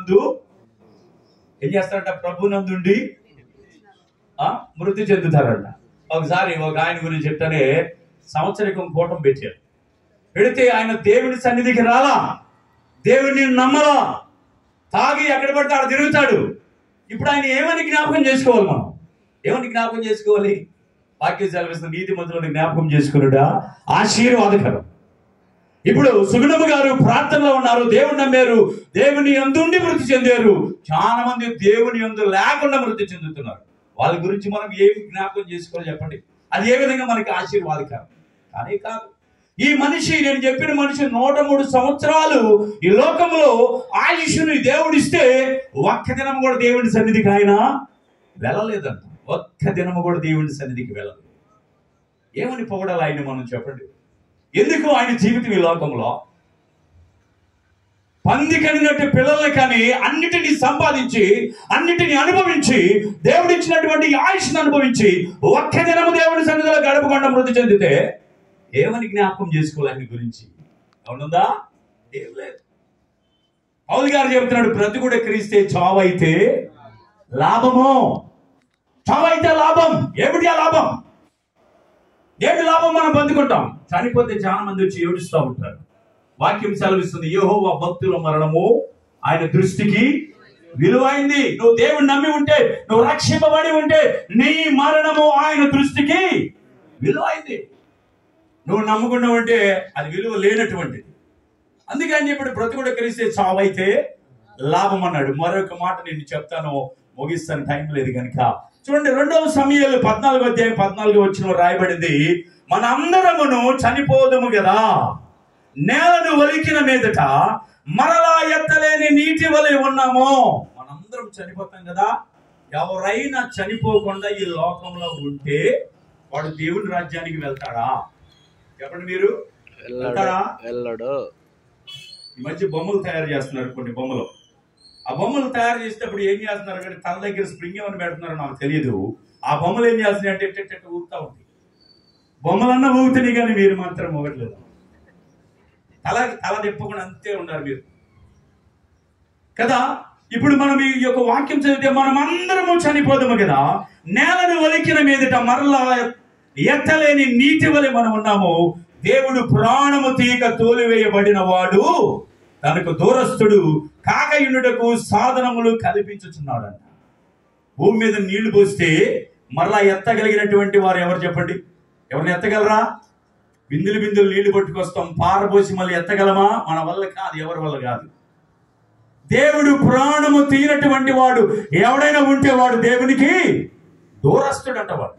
ప్రభునందు ఏం చేస్తారంట? ప్రభునందుండి మృతి చెందుతారంట. ఒకసారి ఒక ఆయన గురించి చెప్తానే, సంవత్సరికం కూటం పెట్టారు. పెడితే ఆయన దేవుని సన్నిధికి రాలా, దేవుడిని నమ్మలా, తాగి ఎక్కడ పడితే ఆడ తిరుగుతాడు. ఇప్పుడు ఆయన ఏమని జ్ఞాపకం చేసుకోవాలి? మనం ఏమని జ్ఞాపకం చేసుకోవాలి? వాక్యం సెలవిస్తుంది, నీతిమంతులను జ్ఞాపకం చేసుకున్నాడా ఆశీర్వాదకరం. ఇప్పుడు సుగుణమ్మ గారు ప్రార్థనలో ఉన్నారు, దేవుని నమ్మారు, దేవుని యందుండి మృతి చెందారు. చాలా మంది దేవుని యందు లేకుండా మృతి చెందుతున్నారు. వాళ్ళ గురించి మనం ఏమి జ్ఞాపకం చేసుకోవాలి చెప్పండి? అది ఏ విధంగా మనకి ఆశీర్వాదకరం? కానీ కాదు. ఈ మనిషి, నేను చెప్పిన మనిషి 103 సంవత్సరాలు ఈ లోకంలో ఆయుష్ని దేవుడిస్తే ఒక్క దినం కూడా దేవుని సన్నిధికి ఆయన వెళ్ళలేదంట. ఒక్క దినము కూడా దేవుని సన్నిధికి వెళ్ళలేదు. ఏమని పొగడాలి ఆయన మనం చెప్పండి? ఎందుకు ఆయన జీవితం ఈ లోకంలో పంది కనినట్టు పిల్లల్ని కానీ అన్నిటినీ సంపాదించి అన్నిటినీ అనుభవించి దేవుడిచ్చినటువంటి ఆయుష్ను అనుభవించి ఒక్క దినము దేవుడి సన్నిధిలో గడపకుండా మృతి చెందితే ఏమని జ్ఞాపకం చేసుకోవాలి ఆయన గురించి? అవునుందా? ఏం లేదు. పౌలు గారు చెబుతున్నాడు, బ్రతుకుడే క్రీస్తే చావైతే లాభము. చావైతే లాభం. ఏమిటి ఆ లాభం? ఏమిటి లాభం? మనం పొందుకుంటాం. చనిపోతే చాలా మంది వచ్చి ఏడుస్తూ ఉంటారు. వాక్యం సెలవిస్తుంది, యెహోవా భక్తుల మరణము ఆయన దృష్టికి విలువైంది. నువ్వు దేవుని నమ్మి ఉంటే, నువ్వు రక్షింపబడి ఉంటే, నీ మరణము ఆయన దృష్టికి విలువైంది. నువ్వు నమ్ముకున్నా ఉంటే అది విలువ లేనటువంటిది. అందుకని చెప్పి బ్రతుకుడు కలిస్తే చావైతే లాభం అన్నాడు. మరొక మాట నేను చెప్తాను, ముగిస్తాను, టైం లేదు కనుక. చూడండి, 2వ సమూయేలు 14వ అధ్యాయం 14వ వచనం రాయబడింది, మన అందరమును చనిపోదుము కదా, నేలను ఒలికిన మీదట మరలా ఎత్తలేని నీటి వలె ఉన్నాము. మనందరం చనిపోతాం కదా. ఎవరైనా చనిపోకుండా ఈ లోకంలో ఉంటే వాడు దేవుని రాజ్యానికి వెళ్తాడా? చెప్పండి, మీరు వెళ్తారా? వెళ్ళడు. ఈ మధ్య బొమ్మలు తయారు చేస్తున్నారు, కొన్ని బొమ్మలు. ఆ బొమ్మలు తయారు చేసేటప్పుడు ఏం చేస్తున్నారు అంటే, తల దగ్గర స్ప్రింగ్ ఏమని పెడుతున్నారో నాకు తెలియదు. ఆ బొమ్మలు ఏం చేస్తున్నాయి అంటే ఊగుతా ఉంది. బొమ్మలన్నా ఊగుతున్నాయి కానీ మీరు మాత్రం ఊగట్లేదు. తల తిప్పకుండా అంతే ఉన్నారు మీరు కదా. ఇప్పుడు మనం ఈ యొక్క వాక్యం చదివితే, మనం అందరము చనిపోదాము కదా, నేలను ఒలికిన మీదట మరలా ఎత్తలేని నీటి వలె మనం ఉన్నాము. దేవుడు ప్రాణము తీగ తోలివేయబడిన వాడు తనకు దూరస్తుడు కాకయునుటకు సాధనములు కల్పించుచున్నాడంట. భూమి మీద నీళ్లు పోస్తే మరలా ఎత్తగలిగినటువంటి వారు ఎవరు చెప్పండి? ఎవరిని ఎత్తగలరా? బిందులు బిందులు నీళ్లు పట్టుకొస్తాం, పారబోసి మళ్ళీ ఎత్తగలమా? మన వల్ల కాదు, ఎవరి వల్ల కాదు. దేవుడు ప్రాణము తీయనటువంటి వాడు ఎవడైనా ఉంటే వాడు దేవునికి దూరస్తుడంట. వాడు